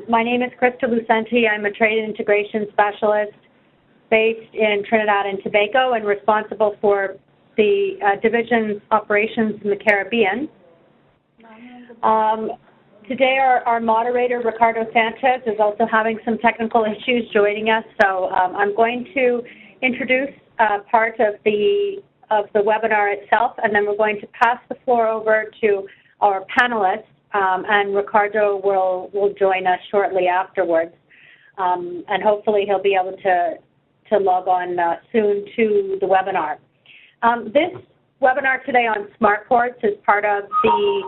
My name is Krista Lucenti. I'm a trade and integration specialist based in Trinidad and Tobago and responsible for the division's operations in the Caribbean. Today our moderator, Ricardo Sanchez, is also having some technical issues joining us, so I'm going to introduce part of the webinar itself, and then we're going to pass the floor over to our panelists, and Ricardo will join us shortly afterwards, and hopefully he'll be able to log on soon to the webinar. This webinar today on smart ports is part of the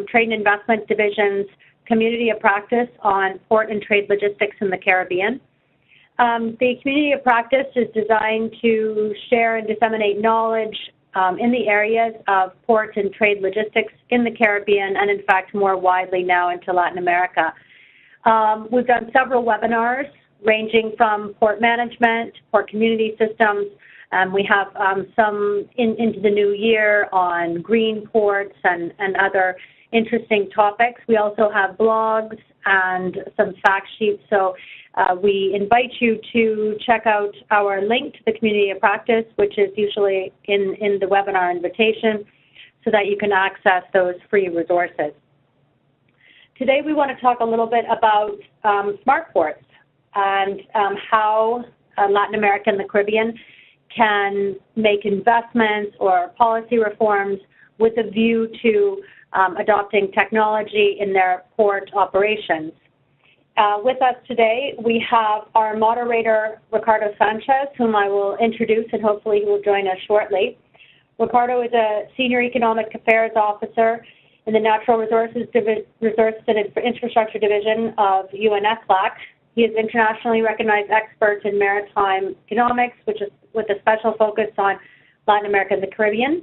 Trade and Investment Division's Community of Practice on Port and Trade Logistics in the Caribbean. The Community of Practice is designed to share and disseminate knowledge in the areas of port and trade logistics in the Caribbean and, in fact, more widely now into Latin America. We've done several webinars ranging from port management, port community systems. We have some into the new year on green ports and other interesting topics. We also have blogs and some fact sheets. So we invite you to check out our link to the Community of Practice, which is usually in the webinar invitation, so that you can access those free resources. Today we want to talk a little bit about smart ports and how Latin America and the Caribbean can make investments or policy reforms with a view to adopting technology in their port operations. With us today, we have our moderator, Ricardo Sanchez, whom I will introduce, and hopefully he will join us shortly. Ricardo is a Senior Economic Affairs Officer in the Natural Resources and Infrastructure Division of UNFLAC. He is internationally recognized expert in maritime economics, which is with a special focus on Latin America and the Caribbean.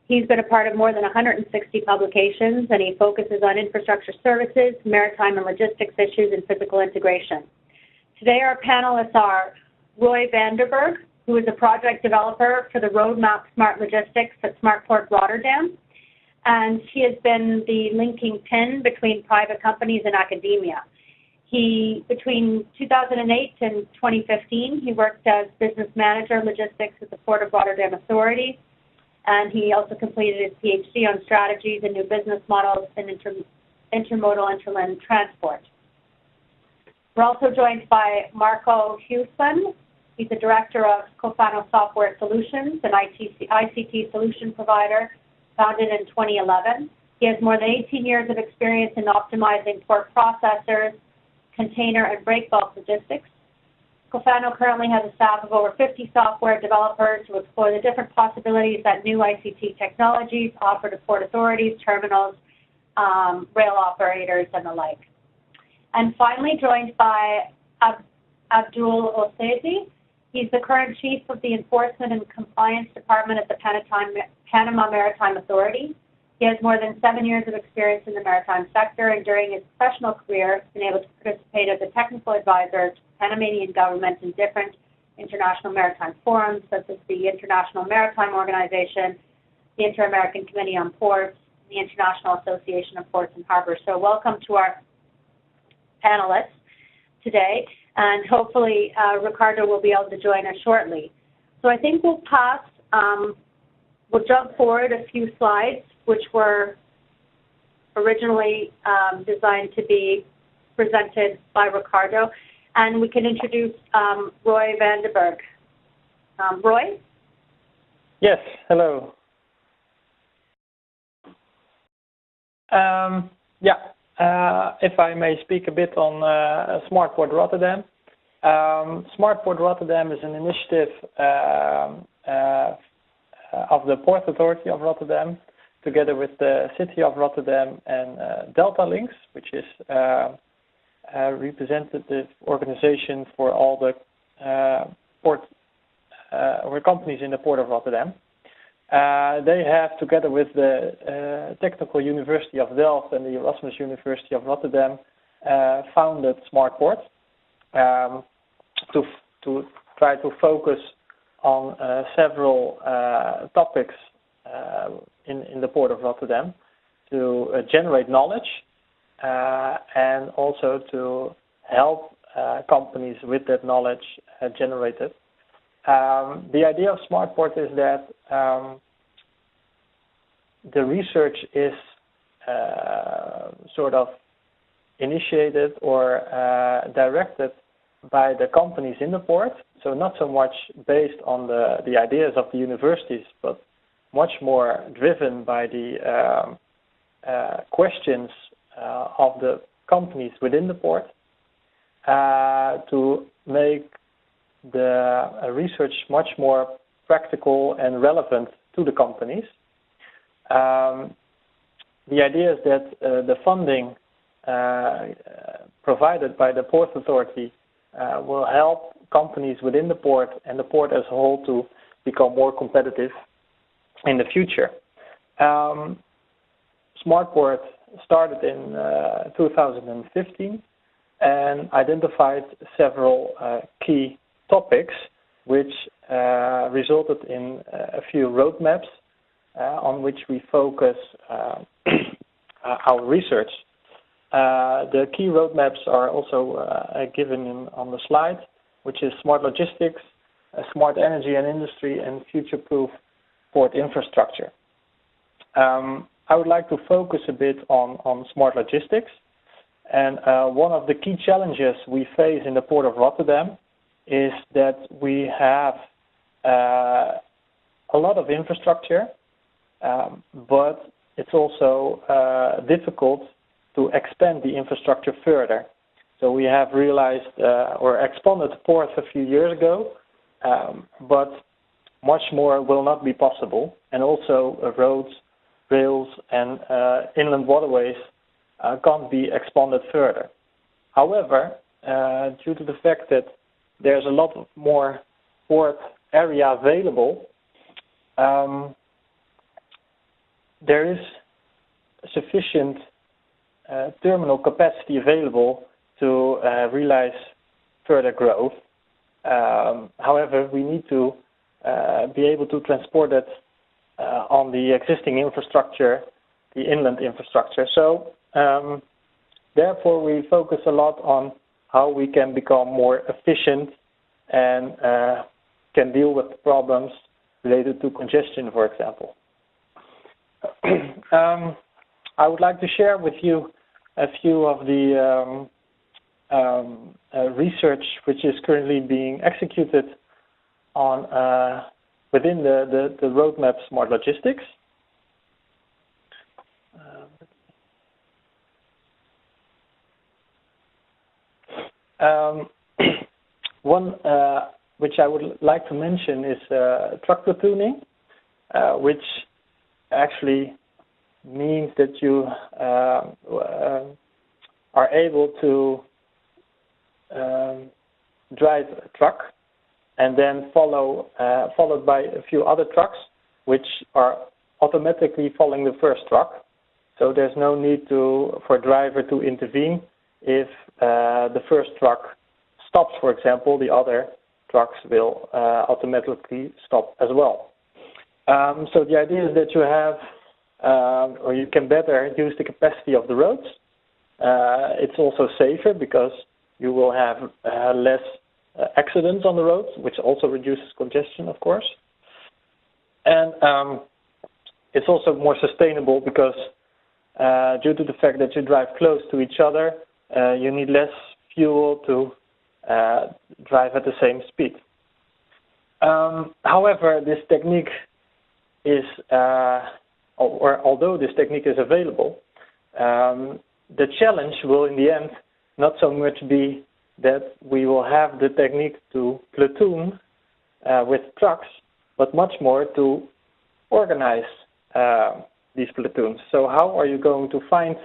He's been a part of more than 160 publications, and he focuses on infrastructure services, maritime and logistics issues, and physical integration. Today our panelists are Roy Vanderberg, who is a project developer for the Roadmap Smart Logistics at Smartport Rotterdam, and he has been the linking pin between private companies and academia. Between 2008 and 2015, he worked as business manager logistics at the Port of Rotterdam Authority, and he also completed his PhD on strategies and new business models in intermodal interland transport. We're also joined by Marco Houston. He's the director of Cofano Software Solutions, an ICT solution provider founded in 2011. He has more than 18 years of experience in optimizing port processors, container and break bulk logistics. Cofano currently has a staff of over 50 software developers to explore the different possibilities that new ICT technologies offer to port authorities, terminals, rail operators, and the like. And finally, joined by Abdul Osezi. He's the current chief of the Enforcement and Compliance Department at the Panama Maritime Authority. He has more than 7 years of experience in the maritime sector, and during his professional career, has been able to participate as a technical advisor to Panamanian government in different international maritime forums, such as the International Maritime Organization, the Inter-American Committee on Ports, the International Association of Ports and Harbors. So welcome to our panelists today, and hopefully Ricardo will be able to join us shortly. So I think we'll jump forward a few slides, which were originally designed to be presented by Ricardo, and we can introduce Roy Vanderberg. Roy? Yes, hello. If I may speak a bit on Smartport Rotterdam. Smartport Rotterdam is an initiative of the Port Authority of Rotterdam, together with the City of Rotterdam and Delta Links, which is a representative organization for all the companies in the Port of Rotterdam. They have, together with the Technical University of Delft and the Erasmus University of Rotterdam, founded Smartport to try to focus on several topics in the Port of Rotterdam to generate knowledge and also to help companies with that knowledge generated. The idea of SmartPort is that the research is sort of initiated or directed by the companies in the port, so not so much based on the ideas of the universities, but much more driven by the questions of the companies within the port to make the research much more practical and relevant to the companies. The idea is that the funding provided by the Port Authority will help companies within the port and the port as a whole to become more competitive in the future. SmartPort started in 2015 and identified several key topics which resulted in a few roadmaps on which we focus our research. The key roadmaps are also given on the slide, which is smart logistics, smart energy and industry, and future-proof port infrastructure. I would like to focus a bit on smart logistics. And one of the key challenges we face in the Port of Rotterdam is that we have a lot of infrastructure, but it's also difficult to expand the infrastructure further. So we have realized or expanded the port a few years ago, but much more will not be possible. And also roads, rails, and inland waterways can't be expanded further. However, due to the fact that there's a lot more port area available, there is sufficient terminal capacity available to realize further growth. However, we need to be able to transport it on the existing infrastructure, the inland infrastructure. So therefore we focus a lot on how we can become more efficient and can deal with problems related to congestion, for example. I would like to share with you a few of the research which is currently being executed on within the roadmap Smart Logistics. One which I would like to mention is truck platooning, which actually means that you are able to drive a truck and then followed by a few other trucks which are automatically following the first truck. So there's no need for a driver to intervene. If the first truck stops, for example, the other trucks will automatically stop as well. So the idea is that you have, or you can better use the capacity of the roads. It's also safer because you will have less accidents on the roads, which also reduces congestion, of course. And it's also more sustainable because due to the fact that you drive close to each other, you need less fuel to drive at the same speed. However, this technique is, although this technique is available, the challenge will in the end not so much be that we will have the technique to platoon with trucks, but much more to organize these platoons. So how are you going to find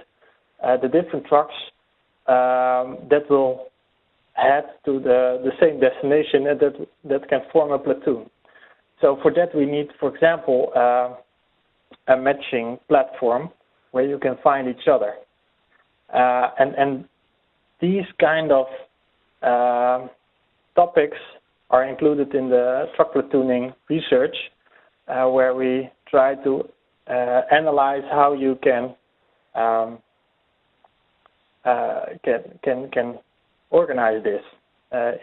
the different trucks that will head to the same destination and that can form a platoon? So for that we need, for example, a matching platform where you can find each other. And these kind of topics are included in the truck platooning research, where we try to analyze how you can can organize this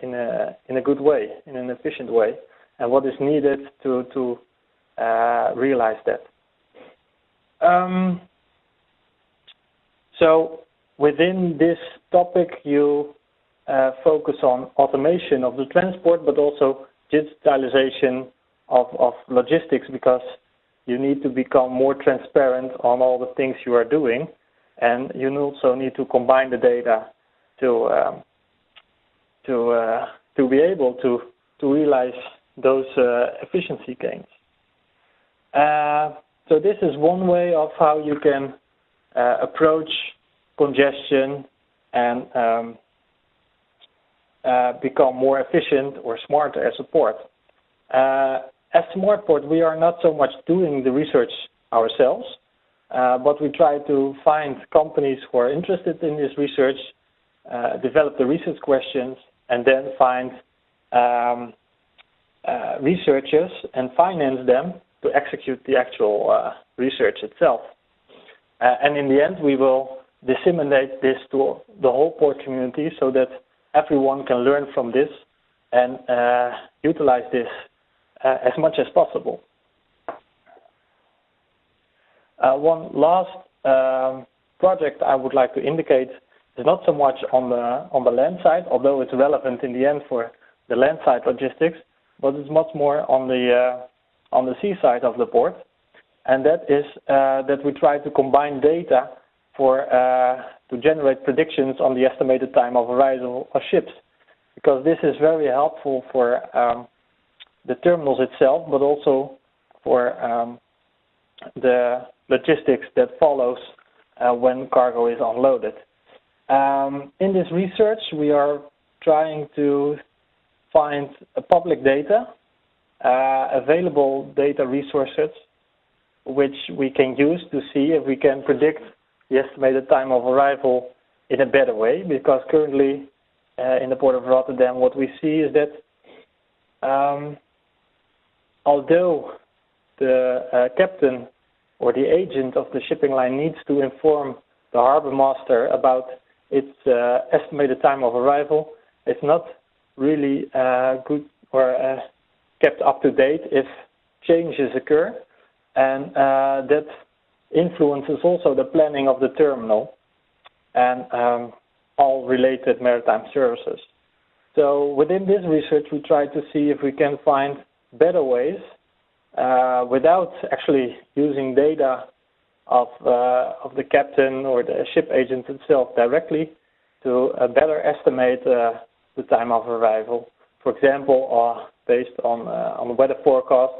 in a good way, in an efficient way, and what is needed to realize that. So within this topic, you focus on automation of the transport, but also digitalization of logistics, because you need to become more transparent on all the things you are doing, and you also need to combine the data to be able to realize those efficiency gains. So this is one way of how you can approach congestion and become more efficient or smarter as a port. As Smart Port, we are not so much doing the research ourselves, but we try to find companies who are interested in this research, develop the research questions, and then find researchers and finance them to execute the actual research itself. And in the end, we will disseminate this to the whole port community so that everyone can learn from this and utilize this as much as possible. One last project I would like to indicate is not so much on the land side, although it's relevant in the end for the land side logistics, but it's much more on the sea side of the port, and that is that we try to combine data to generate predictions on the estimated time of arrival of ships, because this is very helpful for the terminals itself, but also for the logistics that follows when cargo is unloaded. In this research, we are trying to find public data, available data resources, which we can use to see if we can predict the estimated time of arrival in a better way, because currently in the Port of Rotterdam, what we see is that although the captain or the agent of the shipping line needs to inform the harbor master about its estimated time of arrival, it's not really good or kept up to date if changes occur, and that influences also the planning of the terminal and all related maritime services. So within this research, we try to see if we can find better ways without actually using data of the captain or the ship agent itself directly to better estimate the time of arrival. For example, based on the weather forecast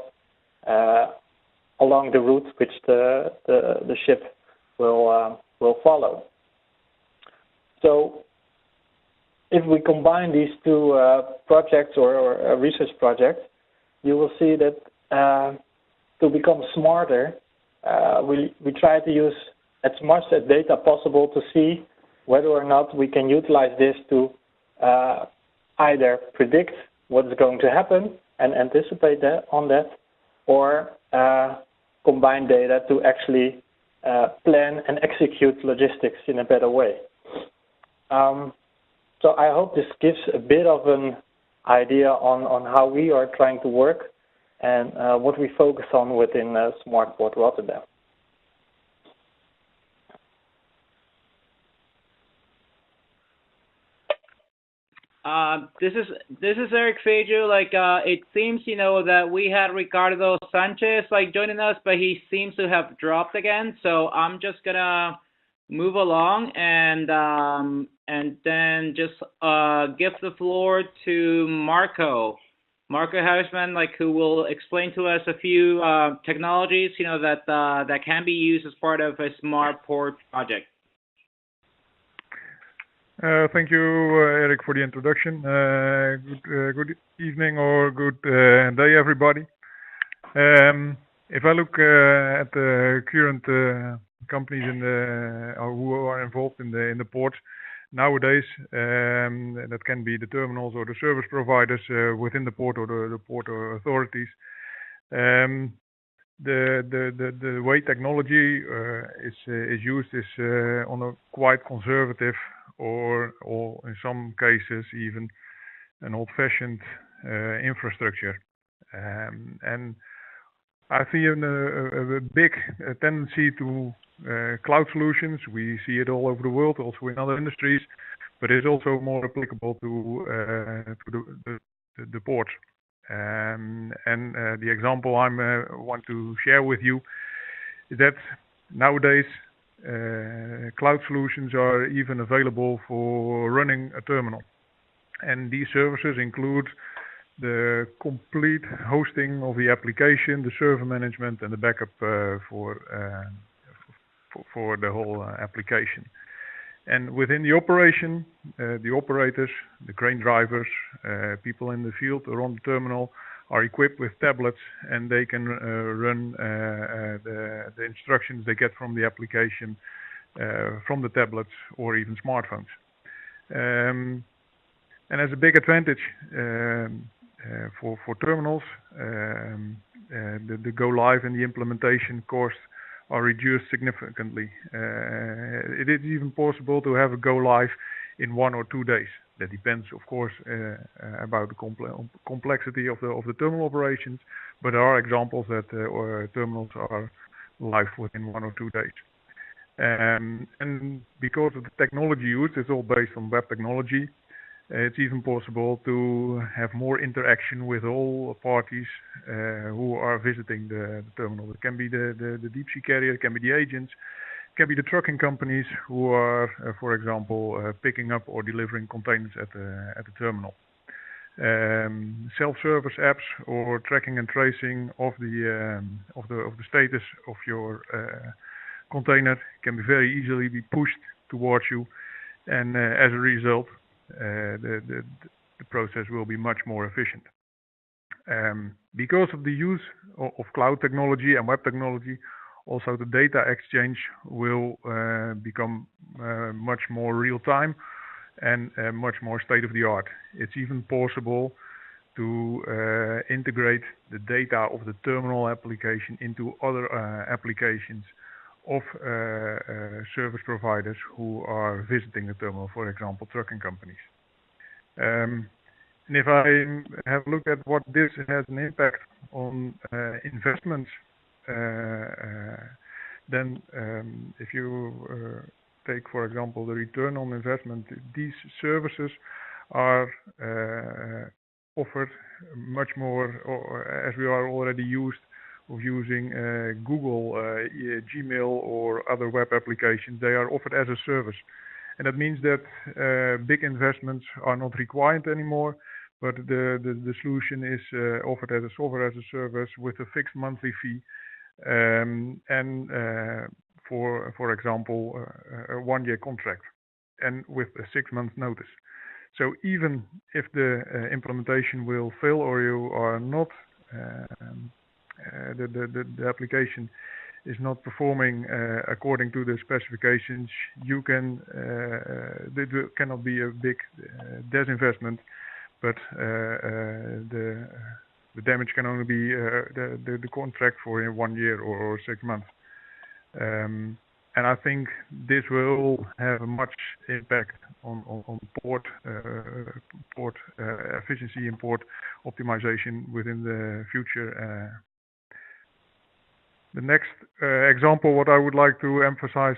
along the route which the ship will follow. So if we combine these two projects or research projects, you will see that to become smarter, we try to use as much as data possible to see whether or not we can utilize this to either predict what is going to happen and anticipate on that, or combine data to actually plan and execute logistics in a better way. So I hope this gives a bit of an idea on how we are trying to work and what we focus on within Smart Port Rotterdam. This is Eric Feiju. It seems that we had Ricardo Sanchez joining us, but he seems to have dropped again. So I'm just gonna move along and then just give the floor to Marco Huisman, who will explain to us a few technologies that can be used as part of a Smart Port project. Thank you, Eric, for the introduction. Good evening or good day, everybody. If I look at the current companies who are involved in the port nowadays, that can be the terminals or the service providers within the port or the port authorities. the way technology is used is on a quite conservative or in some cases even an old-fashioned infrastructure. And I see a big tendency to cloud solutions. We see it all over the world, also in other industries, but it's also more applicable to the ports. And the example I want to share with you is that nowadays cloud solutions are even available for running a terminal. And these services include the complete hosting of the application, the server management, and the backup for the whole application. And within the operation, the operators, the crane drivers, people in the field or on the terminal are equipped with tablets, and they can run the instructions they get from the application from the tablets or even smartphones. And as a big advantage for terminals, the go live and the implementation costs are reduced significantly. It is even possible to have a go live in 1 or 2 days. That depends, of course, about the complexity of the terminal operations, but there are examples that terminals are live within 1 or 2 days. And because of the technology used, it's all based on web technology. It's even possible to have more interaction with all parties who are visiting the terminal. It can be the deep sea carrier, it can be the agents, it can be the trucking companies who are, for example, picking up or delivering containers at the terminal. Self-service apps or tracking and tracing of the status of your container can be very easily be pushed towards you, and as a result, the process will be much more efficient. Because of the use of cloud technology and web technology, also the data exchange will become much more real time and much more state of the art. It's even possible to integrate the data of the terminal application into other applications of service providers who are visiting the terminal, for example, trucking companies. And if I have a look at what this has an impact on investments, then if you take, for example, the return on investment, these services are offered much more, or as we are already used of using Google, Gmail or other web applications, they are offered as a service. And that means that big investments are not required anymore, but the solution is offered as a software as a service with a fixed monthly fee, and for example, a 1-year contract, and with a 6-month notice. So even if the implementation will fail or you are not the application is not performing according to the specifications, you can it cannot be a big disinvestment, but the damage can only be the contract for 1 year or 6 months. And I think this will have a much impact on port efficiency and port optimization within the future. The next example, what I would like to emphasize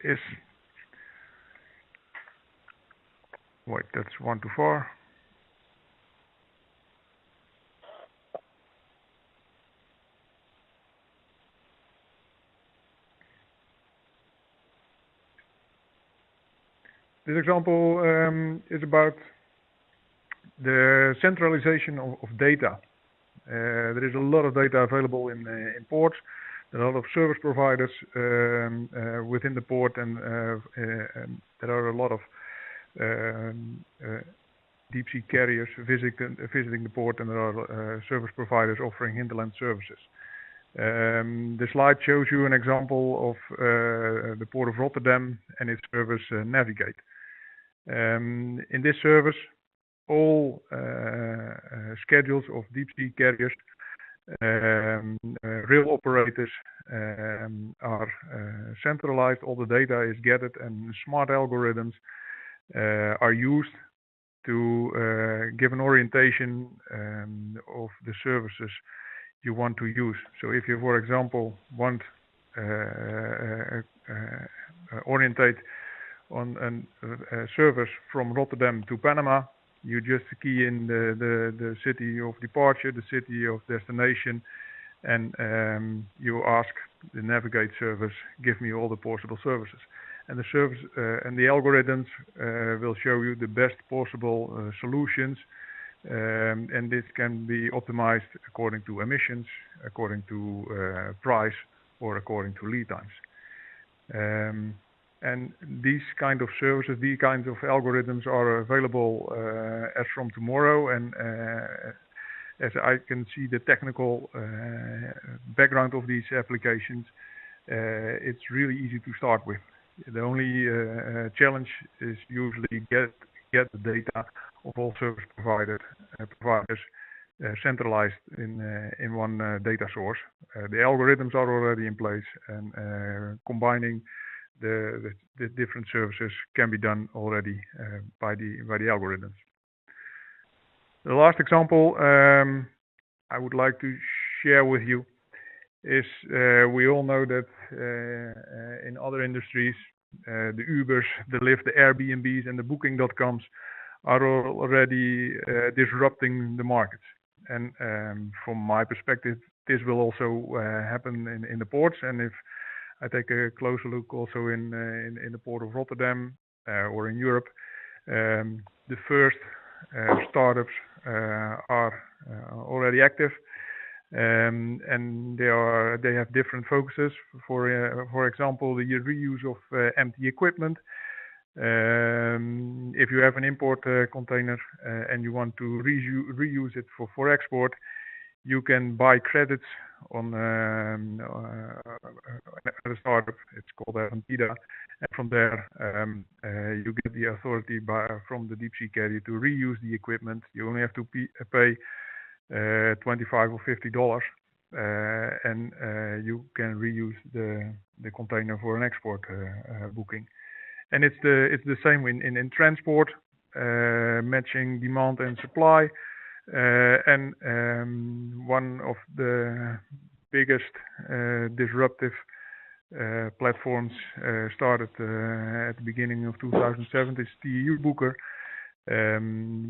is, wait, that's one too far. This example is about the centralization of data. There is a lot of data available in ports. There are a lot of service providers within the port, and there are a lot of deep sea carriers visiting the port, and there are service providers offering hinterland services. The slide shows you an example of the port of Rotterdam and its service Navigate. In this service, all schedules of deep sea carriers Rail operators are centralized. All the data is gathered, and smart algorithms are used to give an orientation of the services you want to use. So if you, for example, want orientate on a service from Rotterdam to Panama, you just key in the city of departure, the city of destination, and you ask the navigate service, give me all the possible services. And the service and the algorithms will show you the best possible solutions, and this can be optimized according to emissions, according to price, or according to lead times. And these kind of services, these kinds of algorithms are available as from tomorrow. And as I can see the technical background of these applications, it's really easy to start with. The only challenge is usually get the data of all service providers centralized in one data source. The algorithms are already in place, and combining the different services can be done already by the algorithms. The last example I would like to share with you is we all know that in other industries, the Ubers, the Lyft, the Airbnbs, and the Booking.coms are already disrupting the markets. And from my perspective, this will also happen in the ports. And if I take a closer look also in the port of Rotterdam or in Europe, the first startups are already active, and they have different focuses. For example, the reuse of empty equipment. If you have an import container and you want to reuse it for export, you can buy credits on a startup. It's called Untitled, and from there you get the authority from the deep sea carrier to reuse the equipment. You only have to pay $25 or $50, and you can reuse the container for an export booking. And it's the same in transport, matching demand and supply. And one of the biggest disruptive platforms started at the beginning of 2007 is TEU Booker,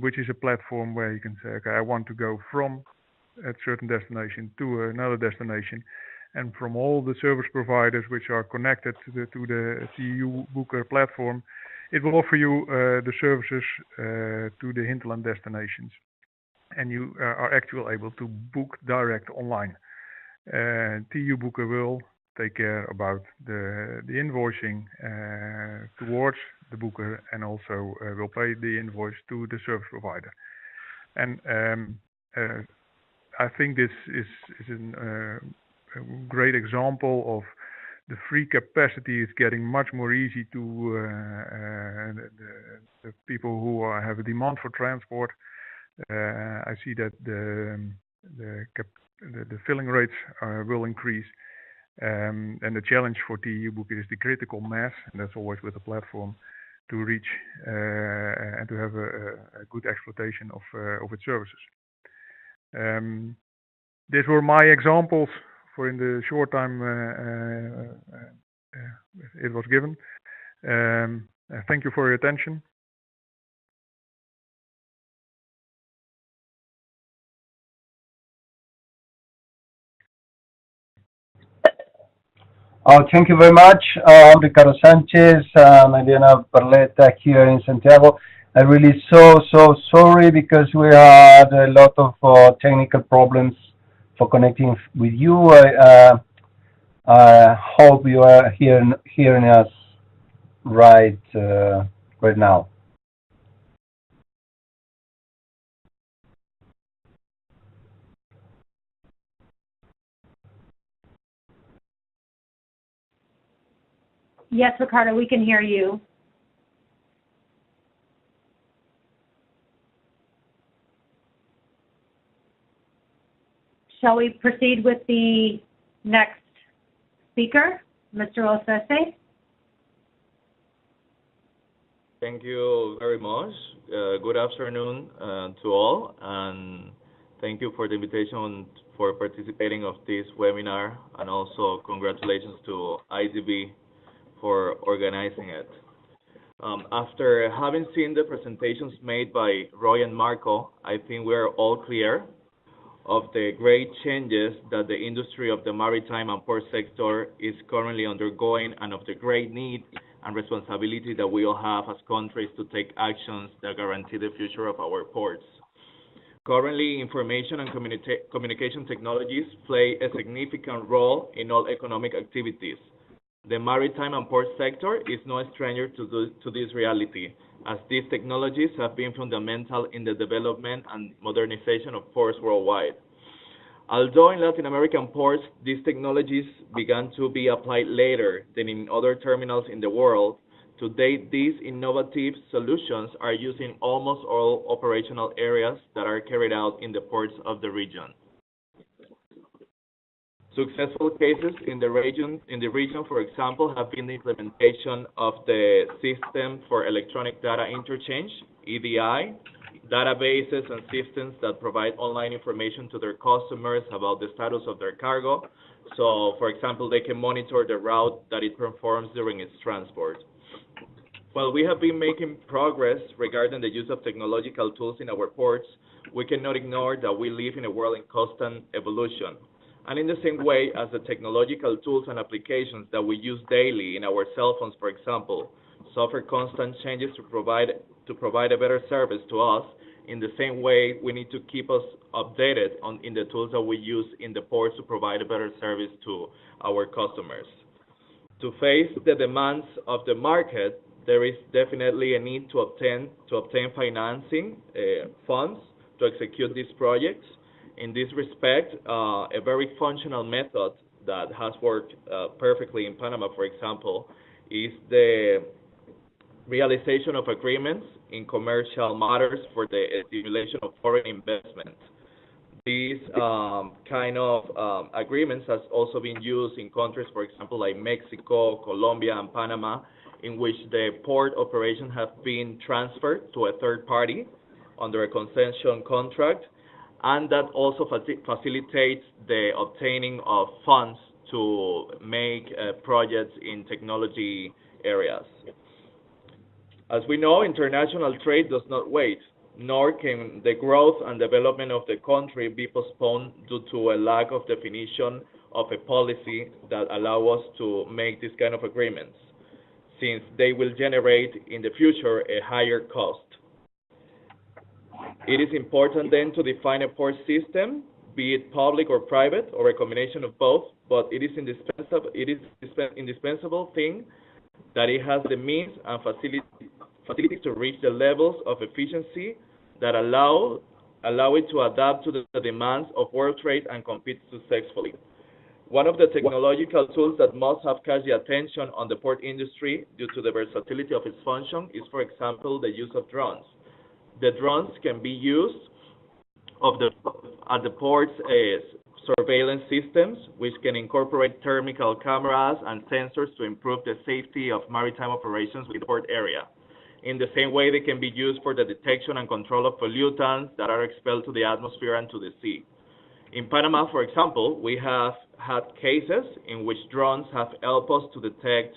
which is a platform where you can say, okay, I want to go from a certain destination to another destination, and from all the service providers which are connected to the TEU Booker platform, it will offer you the services to the hinterland destinations. And you are actually able to book direct online. TEU Booker will take care about the invoicing towards the booker, and also will pay the invoice to the service provider. And I think this is a great example of the free capacity is getting much more easy to the people who have a demand for transport. I see that the filling rates will increase, and the challenge for TEU Booker is the critical mass, and that's always with the platform, to reach and to have a good exploitation of its services. These were my examples for in the short time it was given. Thank you for your attention. Thank you very much. I'm Ricardo Sanchez and Eliana Perleta here in Santiago. I'm really so sorry because we had a lot of technical problems for connecting with you. I hope you are hearing us right now. Yes, Ricardo, we can hear you. shall we proceed with the next speaker, Mr. Osese? Thank you very much. Good afternoon to all, and thank you for the invitation for participating of this webinar, and also congratulations to IDB for organizing it. After having seen the presentations made by Roy and Marco, I think we're all clear of the great changes that the industry of the maritime and port sector is currently undergoing, and of the great need and responsibility that we all have as countries to take actions that guarantee the future of our ports. Currently, information and communication technologies play a significant role in all economic activities. The maritime and port sector is no stranger to this reality, as these technologies have been fundamental in the development and modernization of ports worldwide. Although in Latin American ports, these technologies began to be applied later than in other terminals in the world, to date, these innovative solutions are used in almost all operational areas that are carried out in the ports of the region. Successful cases in the region, for example, have been the implementation of the System for Electronic Data Interchange, EDI, databases and systems that provide online information to their customers about the status of their cargo. So, for example, they can monitor the route that it performs during its transport. While we have been making progress regarding the use of technological tools in our ports, we cannot ignore that we live in a world in constant evolution. And in the same way as the technological tools and applications that we use daily in our cell phones, for example, suffer constant changes to provide a better service to us, in the same way we need to keep us updated in the tools that we use in the ports to provide a better service to our customers. To face the demands of the market, there is definitely a need to obtain financing funds to execute these projects. In this respect, a very functional method that has worked perfectly in Panama, for example, is the realization of agreements in commercial matters for the stimulation of foreign investment. These kind of agreements has also been used in countries, for example, like Mexico, Colombia, and Panama, in which the port operation have been transferred to a third party under a concession contract, and that also facilitates the obtaining of funds to make projects in technology areas. As we know, international trade does not wait, nor can the growth and development of the country be postponed due to a lack of definition of a policy that allow us to make this kind of agreements, since they will generate in the future a higher cost. It is important then to define a port system, be it public or private, or a combination of both, but it is indispensable thing that it has the means and facilities to reach the levels of efficiency that allow it to adapt to the demands of world trade and compete successfully. One of the technological tools that must have catch the attention on the port industry due to the versatility of its function is, for example, the use of drones. The drones can be used at the port's surveillance systems, which can incorporate thermal cameras and sensors to improve the safety of maritime operations within the port area. In the same way, they can be used for the detection and control of pollutants that are expelled to the atmosphere and to the sea. In Panama, for example, we have had cases in which drones have helped us to detect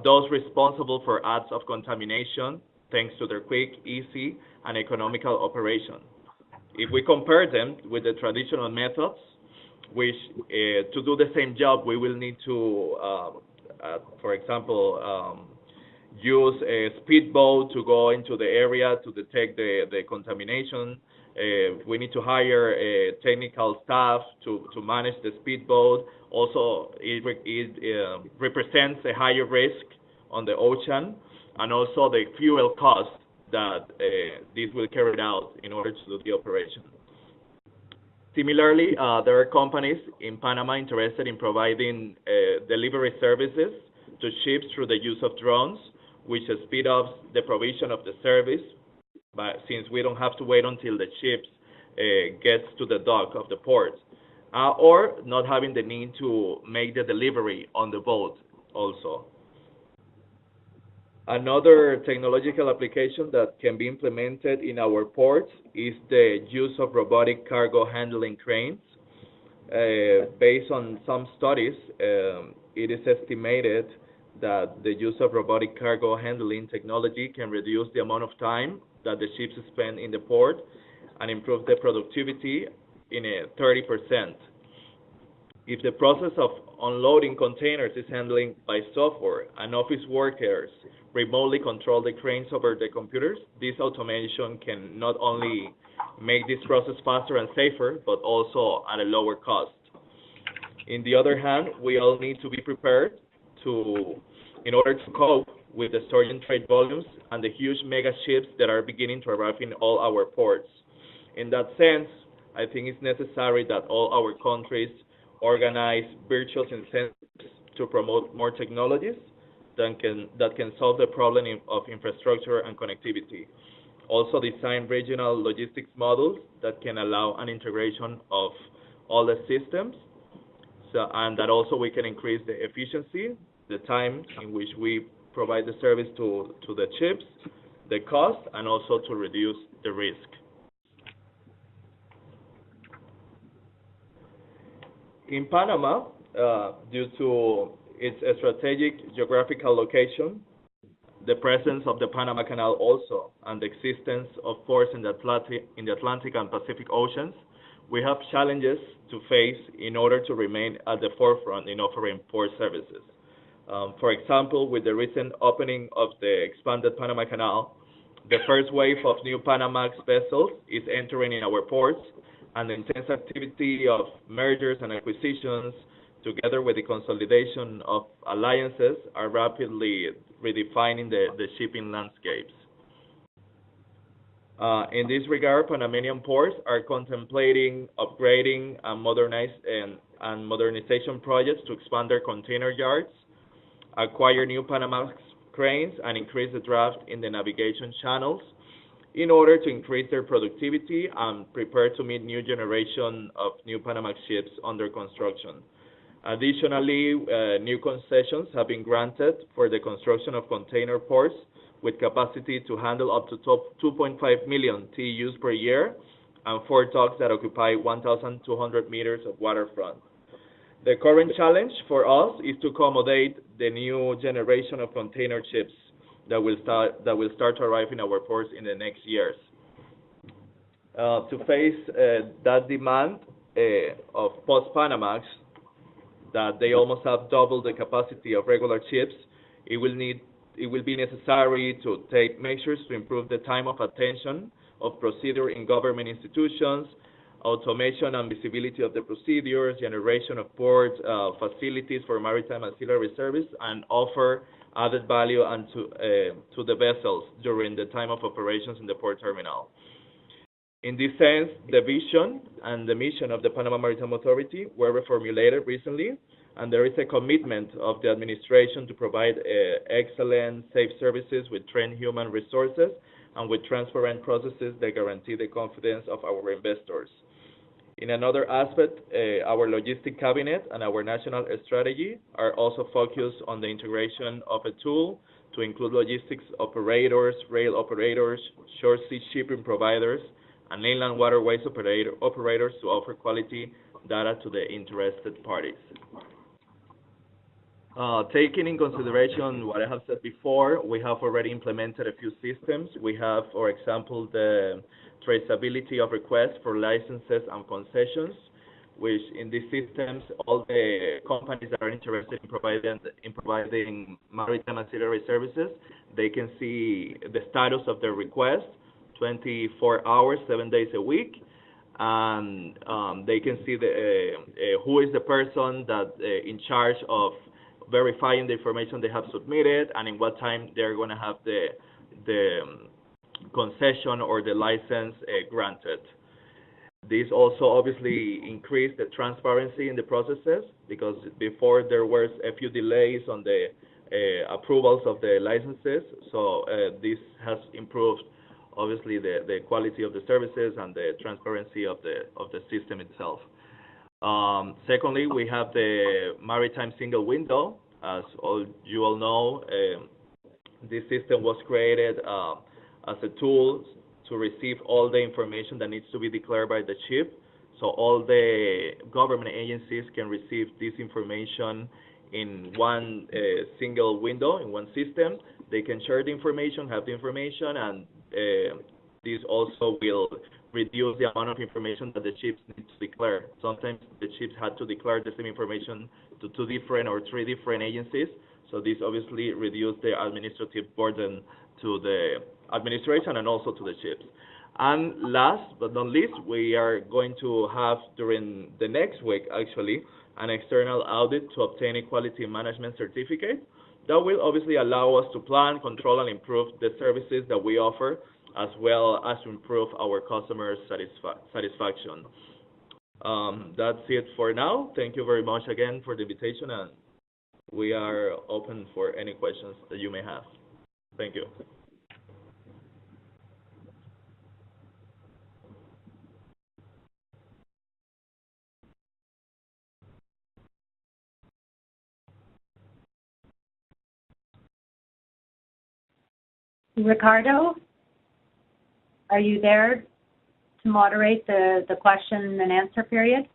those responsible for acts of contamination, thanks to their quick, easy, and economical operation. If we compare them with the traditional methods, which to do the same job, we will need to, for example, use a speedboat to go into the area to detect the contamination. We need to hire technical staff to manage the speedboat. Also, it represents a higher risk on the ocean, and also the fuel cost that this will carry out in order to do the operation. Similarly, there are companies in Panama interested in providing delivery services to ships through the use of drones, which speed up the provision of the service, but since we don't have to wait until the ships gets to the dock of the port. or not having the need to make the delivery on the boat also. Another technological application that can be implemented in our ports is the use of robotic cargo handling cranes. Based on some studies, it is estimated that the use of robotic cargo handling technology can reduce the amount of time that the ships spend in the port and improve the productivity in 30%. If the process of unloading containers is handled by software and office workers remotely control the cranes over the computers, this automation can not only make this process faster and safer, but also at a lower cost. In the other hand, we all need to be prepared in order to cope with the surging trade volumes and the huge mega ships that are beginning to arrive in all our ports. In that sense, I think it's necessary that all our countries organize virtual incentives to promote more technologies that can solve the problem of infrastructure and connectivity. Also design regional logistics models that can allow an integration of all the systems, and that also we can increase the efficiency, the time in which we provide the service to the ships, the cost, and also to reduce the risk. In Panama, due to its strategic geographical location, the presence of the Panama Canal also, and the existence of ports in the Atlantic and Pacific Oceans, we have challenges to face in order to remain at the forefront in offering port services. For example, with the recent opening of the expanded Panama Canal, the first wave of new Panamax vessels is entering in our ports, and the intense activity of mergers and acquisitions, together with the consolidation of alliances, are rapidly redefining the shipping landscapes. In this regard, Panamanian ports are contemplating upgrading and modernization projects to expand their container yards, acquire new Panamax cranes, and increase the draft in the navigation channels in order to increase their productivity and prepare to meet new generation of new Panamax ships under construction. Additionally, new concessions have been granted for the construction of container ports with capacity to handle up to 2.5 million TEUs per year, and 4 docks that occupy 1,200 meters of waterfront. The current challenge for us is to accommodate the new generation of container ships that will start to arrive in our ports in the next years. To face that demand of post-Panamax, that they almost have double the capacity of regular ships, it will be necessary to take measures to improve the time of attention of procedure in government institutions, automation and visibility of the procedures, generation of port facilities for maritime ancillary service, and offer added value and to the vessels during the time of operations in the port terminal. In this sense, the vision and the mission of the Panama Maritime Authority were reformulated recently, and there is a commitment of the administration to provide excellent, safe services with trained human resources and with transparent processes that guarantee the confidence of our investors. In another aspect, our logistic cabinet and our national strategy are also focused on the integration of a tool to include logistics operators, rail operators, short sea shipping providers, and inland waterways operators to offer quality data to the interested parties. Taking in consideration what I have said before, we have already implemented a few systems. We have, for example, the traceability of requests for licenses and concessions, which in these systems, all the companies that are interested in providing maritime ancillary services, they can see the status of their request 24 hours, 7 days a week, and they can see who is the person that in charge of verifying the information they have submitted, and in what time they're going to have the concession or the license granted. This also obviously increased the transparency in the processes, because before there was a few delays on the approvals of the licenses. So this has improved obviously the quality of the services and the transparency of the system itself. Secondly, we have the Maritime single window. As you all know, this system was created as a tool to receive all the information that needs to be declared by the ship. So all the government agencies can receive this information in one single window, in one system. They can share the information, have the information, and this also will reduce the amount of information that the ships need to declare. Sometimes the ships had to declare the same information to 2 different or 3 different agencies. So this obviously reduced the administrative burden to the administration and also to the ships. And last but not least, we are going to have during the next week, actually, an external audit to obtain a quality management certificate. That will obviously allow us to plan, control, and improve the services that we offer, as well as to improve our customers' satisfaction. That's it for now. Thank you very much again for the invitation, and we are open for any questions that you may have. Thank you. Ricardo, are you there to moderate the question and answer period?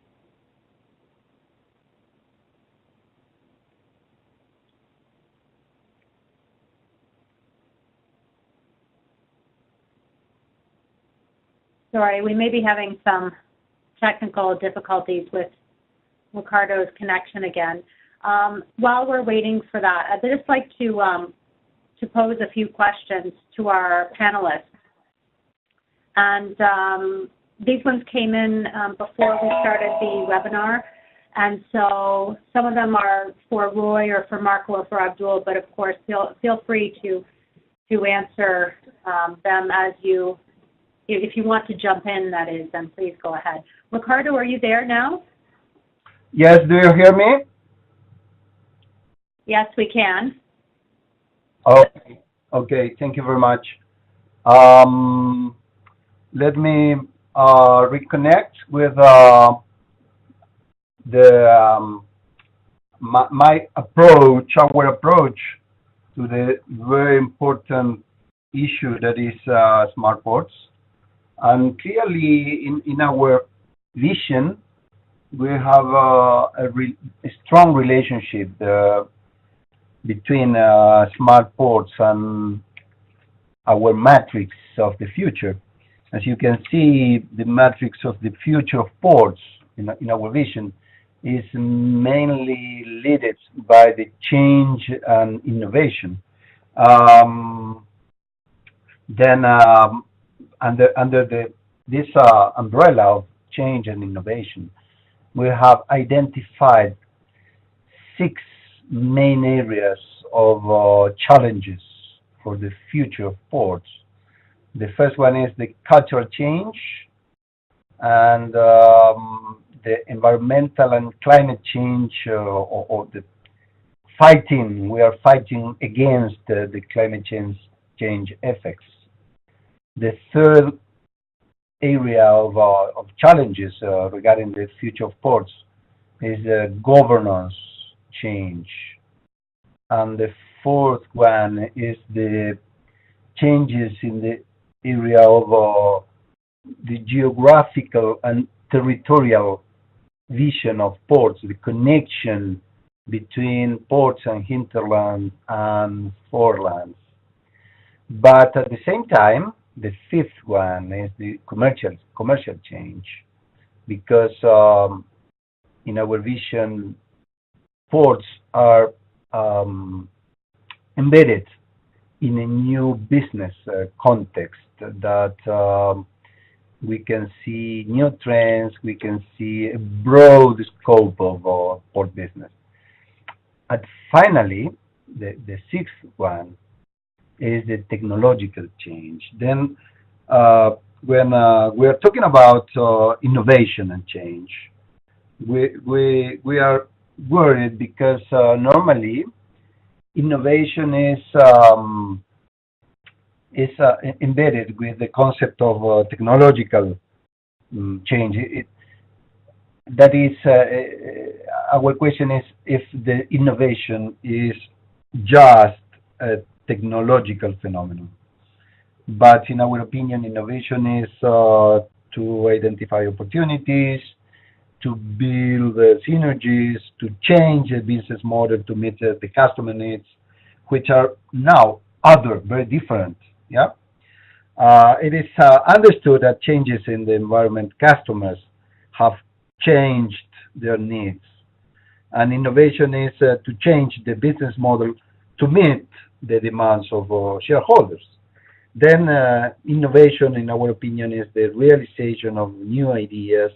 Sorry, we may be having some technical difficulties with Ricardo's connection again. While we're waiting for that, I'd just like to pose a few questions to our panelists. And these ones came in before we started the webinar. And so some of them are for Roy or for Marco or for Abdul, but of course feel free to answer them as you, if you want to jump in, that is, then please go ahead. Ricardo, are you there now? Yes, do you hear me? Yes, we can. Okay, thank you very much. Let me reconnect with my approach, our approach to the very important issue that is smart ports. And clearly, in our vision, we have a strong relationship between smart ports and our matrix of the future. As you can see, the matrix of the future of ports in our vision is mainly led by the change and innovation. Then under this umbrella of change and innovation, we have identified 6 main areas of challenges for the future of ports. The first one is the cultural change and the environmental and climate change, or the fighting. We are fighting against the climate change effects. The third area of challenges regarding the future of ports is governance change. And the fourth one is the changes in the area of the geographical and territorial vision of ports, the connection between ports and hinterland and forelands. But at the same time, the fifth one is the commercial change, because in our vision, ports are embedded in a new business context that we can see new trends, we can see a broad scope of port business. And finally, the sixth one is the technological change. Then when we are talking about innovation and change, we are worried because normally innovation is embedded with the concept of technological change. that is, our question is if the innovation is just a technological phenomenon. But in our opinion, innovation is to identify opportunities, to build synergies, to change a business model to meet the customer needs, which are now other, very different. Yeah. It is understood that changes in the environment customers have changed their needs. And innovation is to change the business model to meet the demands of shareholders. Then innovation, in our opinion, is the realization of new ideas.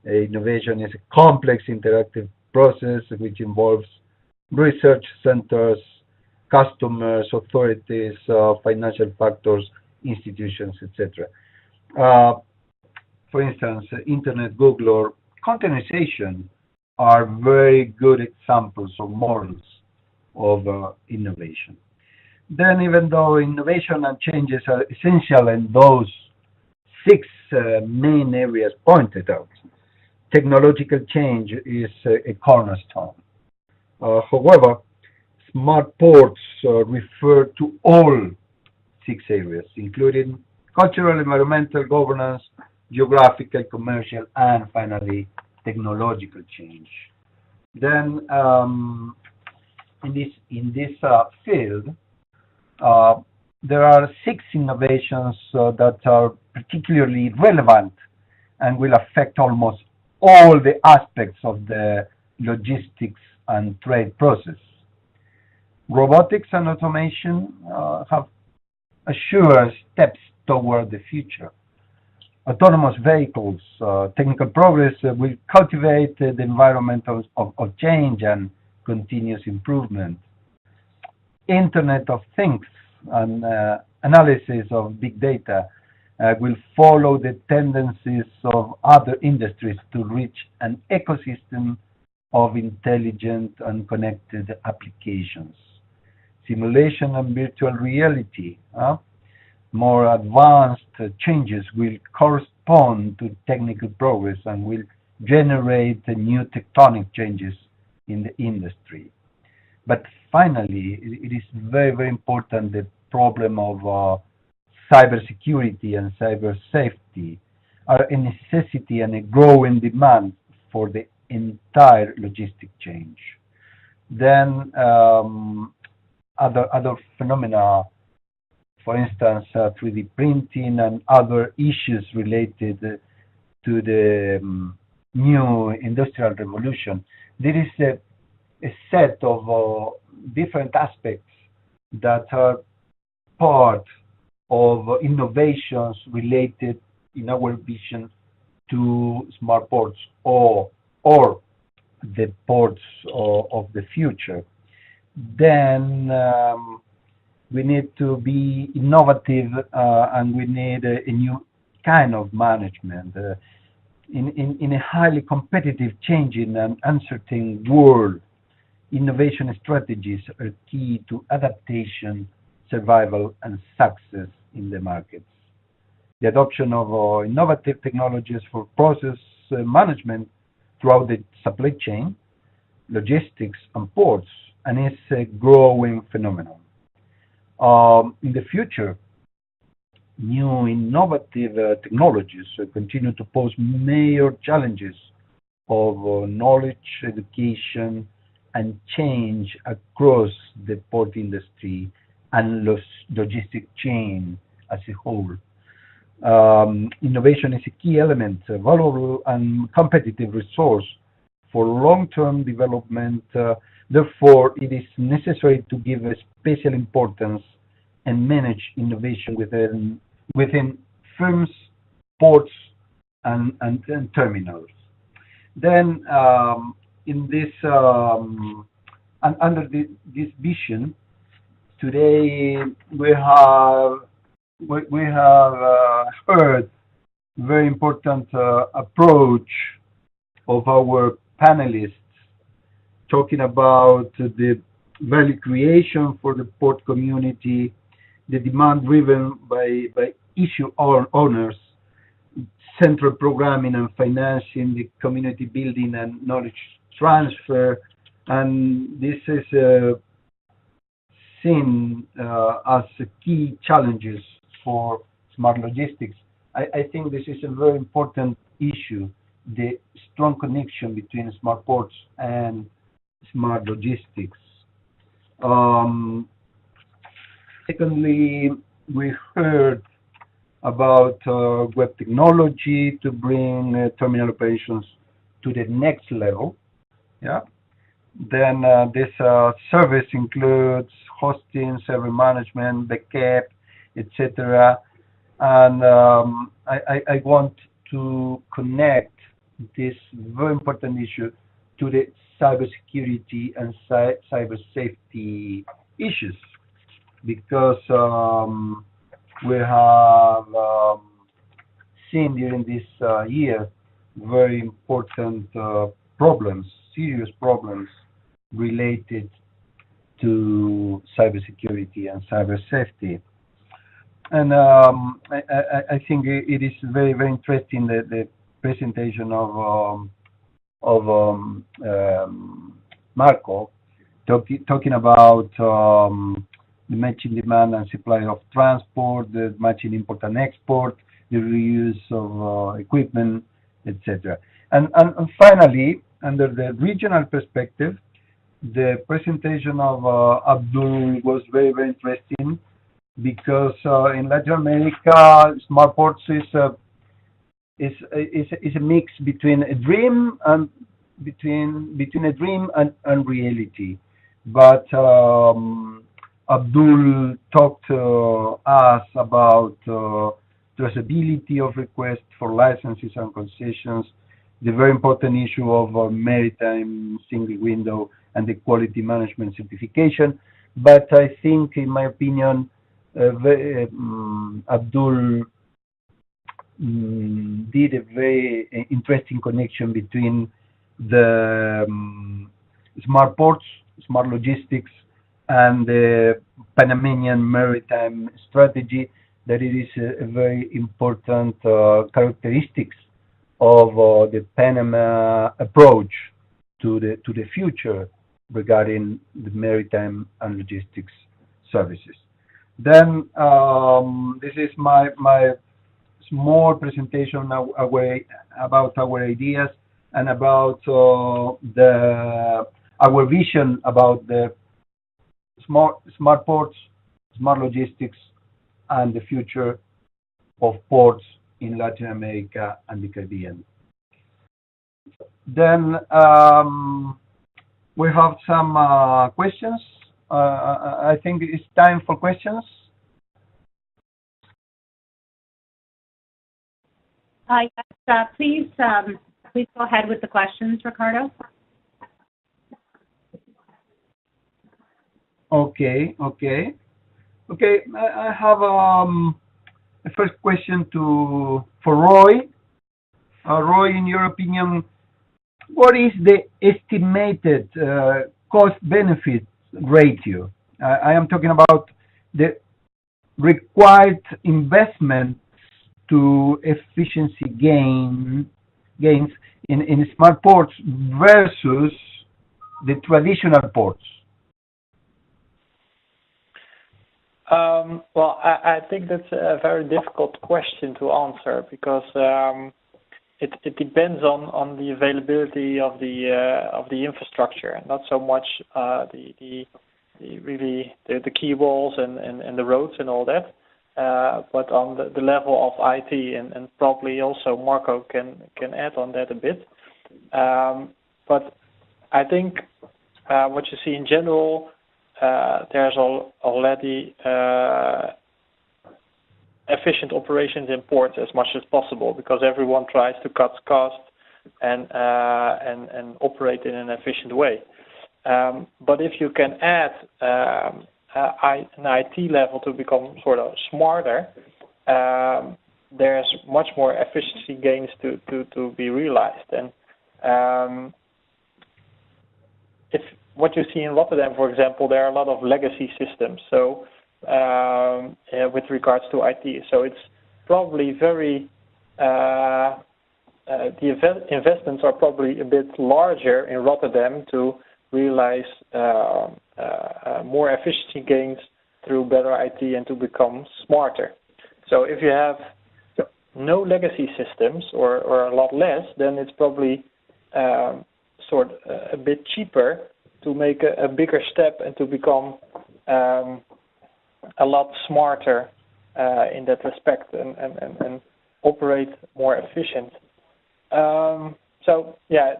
Innovation is a complex interactive process which involves research centers, customers, authorities, financial factors, institutions, etc. For instance, Internet, Google, or containerization are very good examples or models of innovation. Then, even though innovation and changes are essential in those six main areas pointed out, technological change is a cornerstone. However, smart ports refer to all six areas, including cultural, environmental, governance, geographical, commercial, and finally, technological change. Then, in this field, there are six innovations that are particularly relevant and will affect almost all the aspects of the logistics and trade process. Robotics and automation have assured steps toward the future. Autonomous vehicles, technical progress will cultivate the environment of change and continuous improvement. Internet of Things and analysis of big data will follow the tendencies of other industries to reach an ecosystem of intelligent and connected applications. Simulation and virtual reality, more advanced changes will correspond to technical progress and will generate new tectonic changes in the industry. But finally, it is very, very important the problem of cybersecurity and cyber safety are a necessity and a growing demand for the entire logistic change. Then other phenomena, for instance, 3D printing and other issues related to the new industrial revolution. There is a set of different aspects that are part of innovations related, in our vision, to smart ports or the ports of the future. Then we need to be innovative and we need a new kind of management. In a highly competitive, changing and uncertain world, innovation strategies are key to adaptation, survival, and success in the markets. The adoption of innovative technologies for process management throughout the supply chain, logistics, and ports, and is a growing phenomenon. In the future, new innovative technologies continue to pose major challenges of knowledge, education, and change across the port industry and logistic chain as a whole. Innovation is a key element, a valuable and competitive resource for long-term development. Therefore, it is necessary to give a special importance and manage innovation within firms, ports, and terminals. Then, in this under this vision, today we have heard very important approach of our panelists talking about the value creation for the port community, the demand driven by issue owners, central programming and financing, the community building and knowledge transfer, and this is seen as key challenges for smart logistics. I think this is a very important issue, the strong connection between smart ports and smart logistics. Secondly, we heard about web technology to bring terminal operations to the next level. Yeah. Then this service includes hosting, server management, backup, etc. And I want to connect this very important issue to the cybersecurity and cyber safety issues, because we have seen during this year very important problems, serious problems related to cybersecurity and cyber safety. And I think it is very, very interesting that the presentation of Marco talking about the matching demand and supply of transport, the matching import and export, the reuse of equipment, etc. And finally, under the regional perspective, the presentation of Abdul was very, very interesting, because in Latin America, smart ports is a mix between a dream and between a dream and reality. But Abdul talked to us about traceability of requests for licenses and concessions, the very important issue of maritime single window and the quality management certification. But I think, in my opinion, Abdul did a very interesting connection between the smart ports, smart logistics, and the Panamanian maritime strategy, that it is a very important characteristics of the Panama approach to the future regarding the maritime and logistics services. Then this is my small presentation about our ideas and about our vision about the smart ports, smart logistics, and the future of ports in Latin America and the Caribbean. Then we have some questions. I think it's time for questions. Yes, please go ahead with the questions, Ricardo. Okay. I have a first question for Roy. Roy, in your opinion, what is the estimated cost-benefit ratio? I am talking about the required investment to efficiency gains in smart ports versus the traditional ports. Well, I think that's a very difficult question to answer, because it depends on the availability of the infrastructure, and not so much the key walls and the roads and all that, but on the level of IT, and probably also Marco can add on that a bit. But I think what you see in general, there's already efficient operations in ports as much as possible, because everyone tries to cut costs and operate in an efficient way. But if you can add an IT level to become sort of smarter, there's much more efficiency gains to be realized. And if what you see in Rotterdam, for example, there are a lot of legacy systems. So with regards to IT, so it's probably very the investments are probably a bit larger in Rotterdam to realize more efficiency gains through better IT and to become smarter. So if you have no legacy systems or a lot less, then it's probably a bit cheaper to make a bigger step and to become a lot smarter in that respect and operate more efficient. So yeah,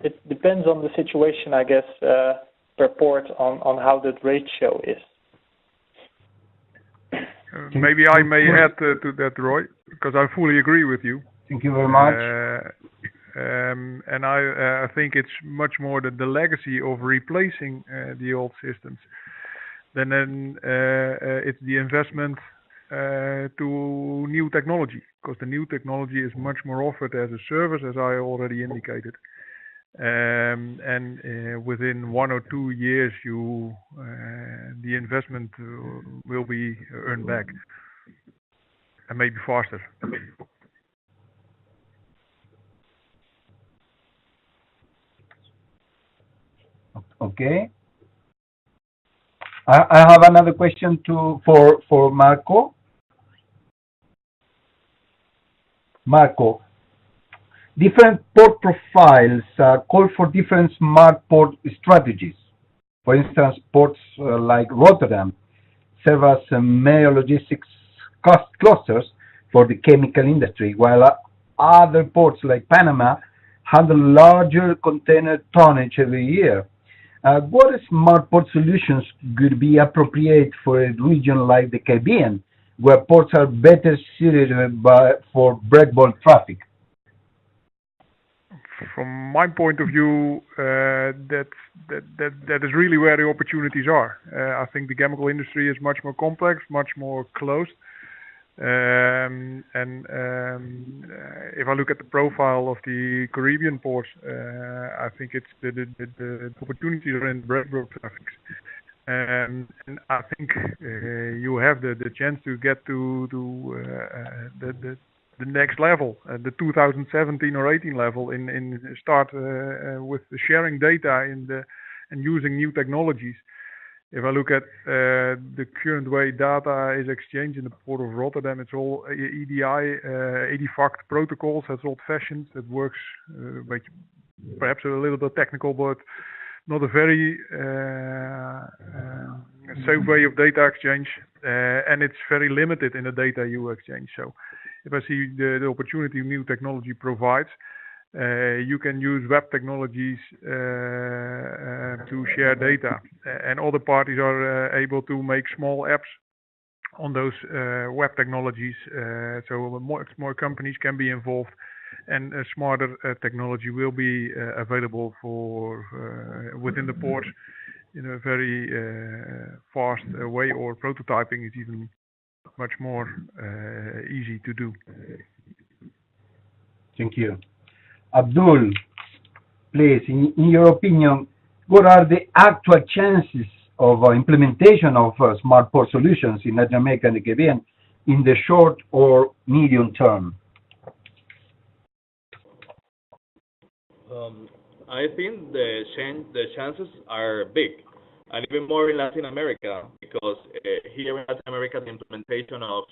it depends on the situation, I guess, per port on how that ratio is. Maybe I may add to that, Roy, because I fully agree with you. Thank you very much. And I think it's much more the legacy of replacing the old systems than it's the investment to new technology, because the new technology is much more offered as a service, as I already indicated. And within 1 or 2 years, the investment will be earned back, and maybe faster. Okay. I have another question for Marco. Marco, different port profiles call for different smart port strategies. For instance, ports like Rotterdam serve as major logistics clusters for the chemical industry, while other ports like Panama handle larger container tonnage every year. What smart port solutions could be appropriate for a region like the Caribbean, where ports are better suited for breakbulk traffic? From my point of view, that is really where the opportunities are. I think the chemical industry is much more complex, much more closed. And if I look at the profile of the Caribbean ports, I think it's the opportunities are in breakbulk traffic. And I think you have the chance to get to the next level, the 2017 or 18 level, in start with the sharing data and using new technologies. If I look at the current way data is exchanged in the port of Rotterdam, it's all EDI, EDIFACT protocols. That's old-fashioned. It works, perhaps a little bit technical, but not a very safe way of data exchange, and it's very limited in the data you exchange. So if I see the opportunity new technology provides, you can use web technologies to share data, and other parties are able to make small apps on those web technologies, so more companies can be involved, and smarter technology will be available for within the port in a very fast way, or prototyping is even much more easy to do. Thank you. Abdul, please, in your opinion, what are the actual chances of implementation of smart port solutions in Latin America and the Caribbean in the short or medium term? I think the chances are big, and even more in Latin America, because here in Latin America, the implementation of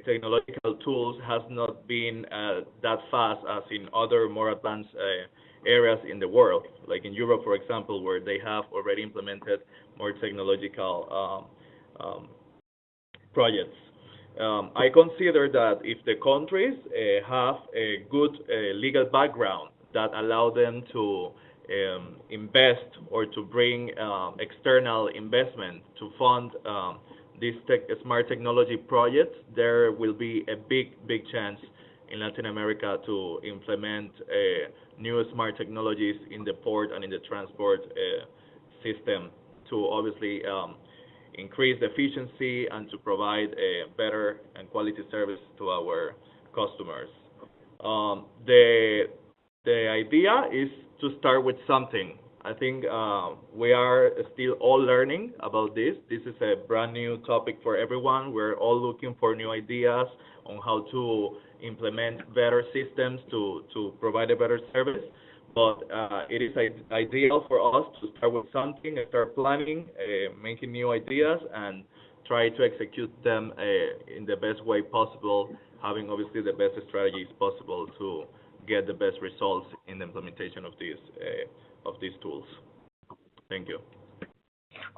technological tools has not been that fast as in other more advanced areas in the world, like in Europe, for example, where they have already implemented more technological projects. I consider that if the countries have a good legal background that allow them to invest or to bring external investment to fund these smart technology projects, there will be a big chance in Latin America to implement new smart technologies in the port and in the transport system to obviously increase efficiency and to provide a better and quality service to our customers. The idea is to start with something, I think we are still all learning about this. This is a brand new topic for everyone. We're all looking for new ideas on how to implement better systems to provide a better service. But it is ideal for us to start with something, start planning, making new ideas, and try to execute them in the best way possible, having obviously the best strategies possible to get the best results in the implementation of these tools. Thank you.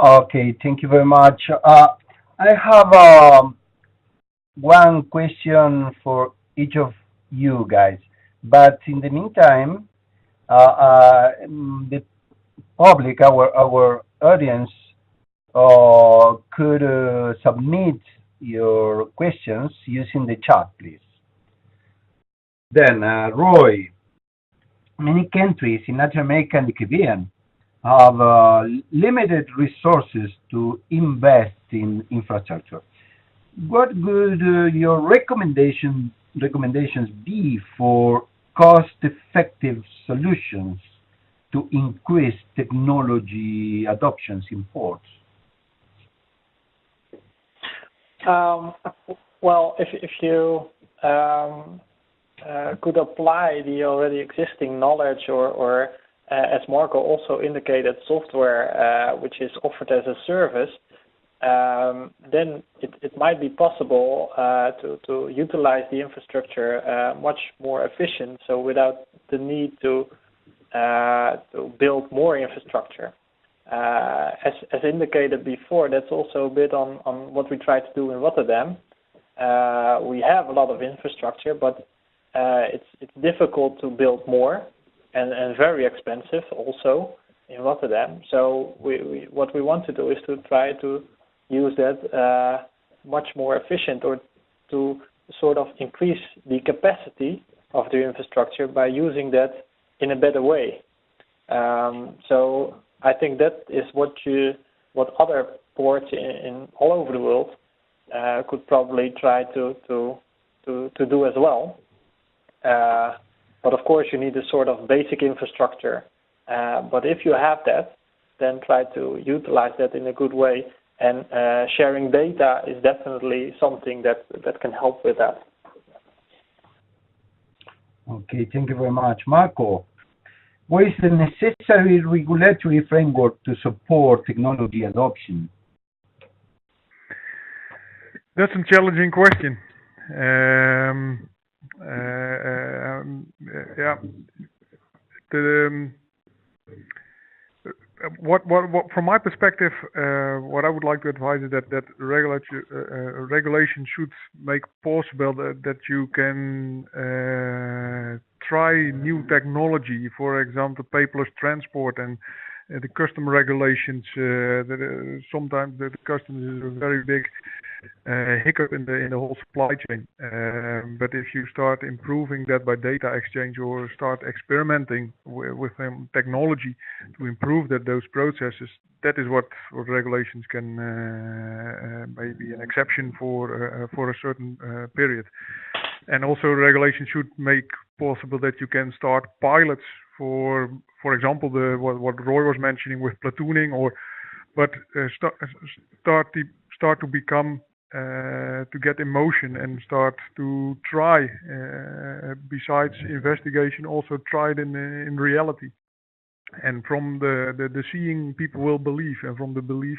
Okay, thank you very much. I have one question for each of you guys, but in the meantime, the public, our audience, could submit your questions using the chat, please. Then, Roy, many countries in Latin America and the Caribbean have limited resources to invest in infrastructure. What would your recommendations be for cost-effective solutions to increase technology adoptions in ports? Well, if you could apply the already existing knowledge or as Marco also indicated, software which is offered as a service, then it might be possible to utilize the infrastructure much more efficient, so without the need to build more infrastructure. As indicated before, that's also a bit on what we try to do in Rotterdam. We have a lot of infrastructure, but it's difficult to build more and very expensive also in Rotterdam. So what we want to do is to try to use that much more efficient, or to sort of increase the capacity of the infrastructure by using that in a better way. So I think that is what other ports in all over the world could probably try to do as well. But of course, you need a sort of basic infrastructure. But if you have that, then try to utilize that in a good way. And sharing data is definitely something that can help with that. Okay, thank you very much. Marco, what is the necessary regulatory framework to support technology adoption? That's a challenging question. Yeah. What from my perspective, what I would like to advise is that regulation should make possible that you can try new technology, for example, paperless transport and the custom regulations. Sometimes the customs is a very big hiccup in the whole supply chain. But if you start improving that by data exchange or start experimenting with technology to improve those processes, that is what regulations can maybe an exception for a certain period. And also regulation should make possible that you can start pilots for example, what Roy was mentioning with platooning, but start to become to get emotion and start to try besides investigation, also try it in reality. And from the seeing, people will believe, and from the belief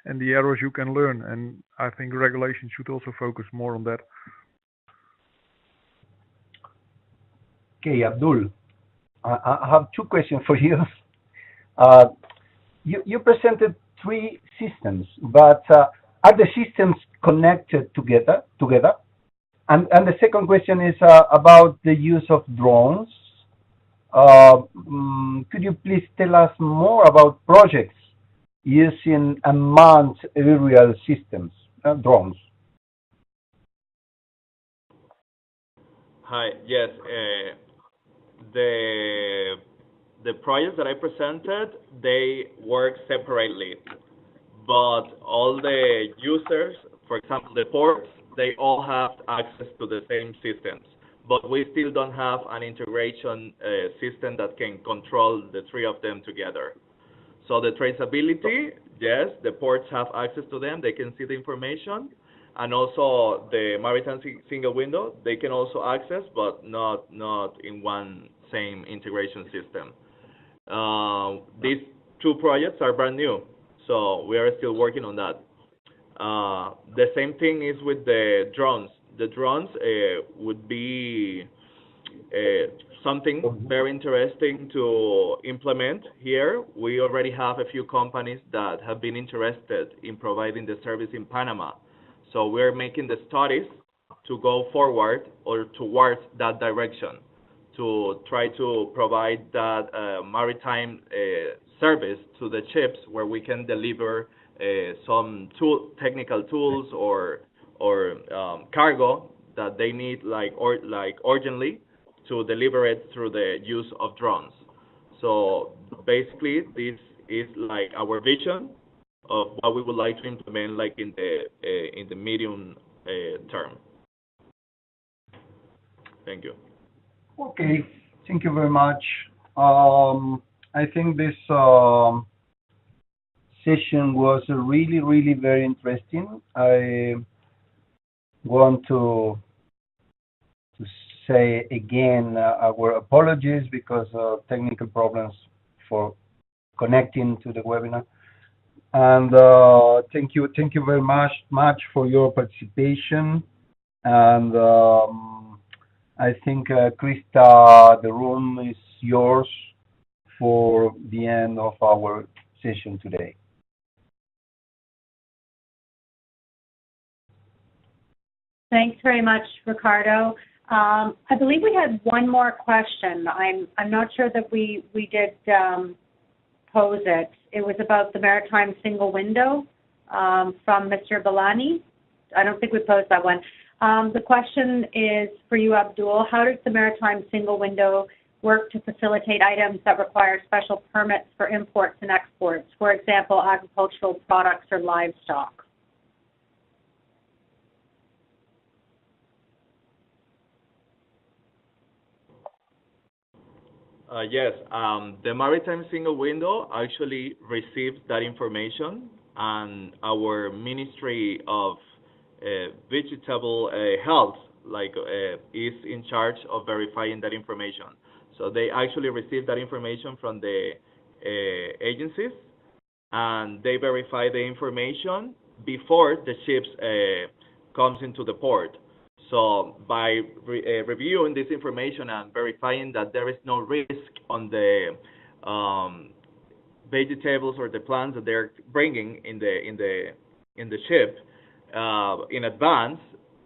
and the errors you can learn. And I think regulation should also focus more on that. Okay, Abdul, I have two questions for you. You presented three systems, but are the systems connected together? And the second question is about the use of drones. Could you please tell us more about projects using unmanned aerial systems, drones? Hi. Yes. The projects that I presented, they work separately, but all the users, for example, the ports, they all have access to the same systems. But we still don't have an integration system that can control the three of them together. So the traceability, yes, the ports have access to them. They can see the information. And also the maritime single window, they can also access, but not in one same integration system. These two projects are brand new, so we are still working on that. The same thing is with the drones. The drones would be something very interesting to implement here. We already have a few companies that have been interested in providing the service in Panama. So we're making the studies to go forward or towards that direction to try to provide that maritime service to the ships where we can deliver some technical tools or cargo that they need like urgently to deliver it through the use of drones. So basically, this is like our vision of what we would like to implement, like in the medium term. Thank you. Okay, thank you very much. I think this session was really, really very interesting. I want to say again our apologies because of technical problems for connecting to the webinar. And thank you very much for your participation. And I think, Krista, the room is yours for the end of our session today. Thanks very much, Ricardo. I believe we had one more question. I'm not sure that we did pose it. It was about the maritime single window from Mr. Balani. I don't think we posed that one. The question is for you, Abdul. How does the maritime single window work to facilitate items that require special permits for imports and exports, for example, agricultural products or livestock? Yes, the maritime single window actually receives that information, and our Ministry of Vegetable Health is in charge of verifying that information. So they actually receive that information from the agencies, and they verify the information before the ships comes into the port. So by reviewing this information and verifying that there is no risk on the vegetables or the plants that they're bringing in the ship in advance,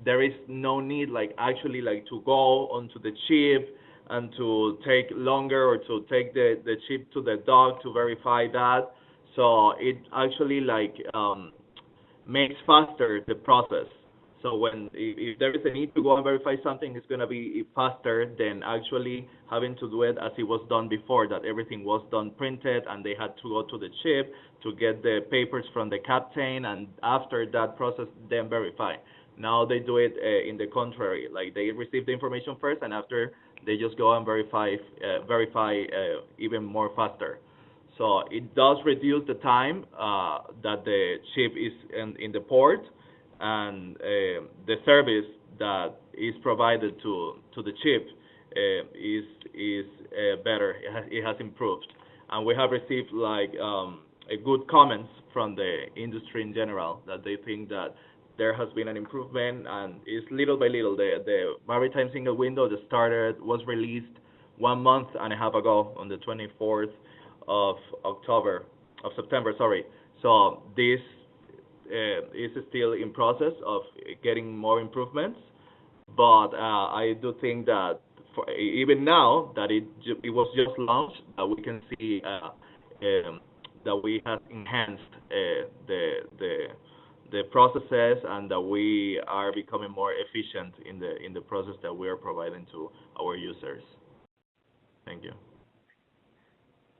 there is no need to go onto the ship and to take longer or to take the ship to the dock to verify that. So it actually makes faster the process. So if there is a need to go and verify something, it's going to be faster than actually having to do it as it was done before, that everything was done printed and they had to go to the ship to get the papers from the captain, and after that process, then verify. Now they do it in the contrary. Like they receive the information first, and after they just go and verify even more faster. So it does reduce the time that the ship is in the port, and the service that is provided to the ship is better. It has improved, and we have received a good comments from the industry in general, that they think that there has been an improvement, and it's little by little. The maritime single window that was released 1 month and a half ago on the 24th of September. So this is still in process of getting more improvements, but I do think that even now that it was just launched, that we can see that we have enhanced the processes, and that we are becoming more efficient in the process that we are providing to our users. Thank you.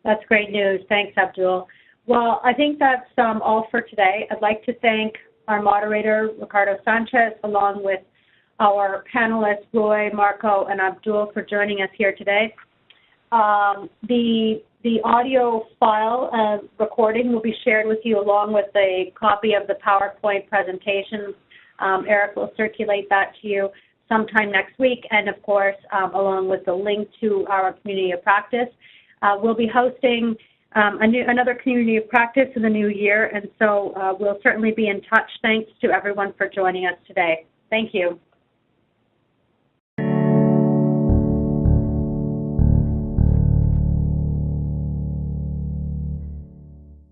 That's great news. Thanks, Abdul. Well, I think that's all for today. I'd like to thank our moderator, Ricardo Sanchez, along with our panelists, Roy, Marco, and Abdul, for joining us here today. The the audio file recording will be shared with you along with a copy of the PowerPoint presentation. Eric will circulate that to you sometime next week, and of course, along with the link to our community of practice. We'll be hosting another community of practice in the new year, and so we'll certainly be in touch. Thanks to everyone for joining us today. Thank you.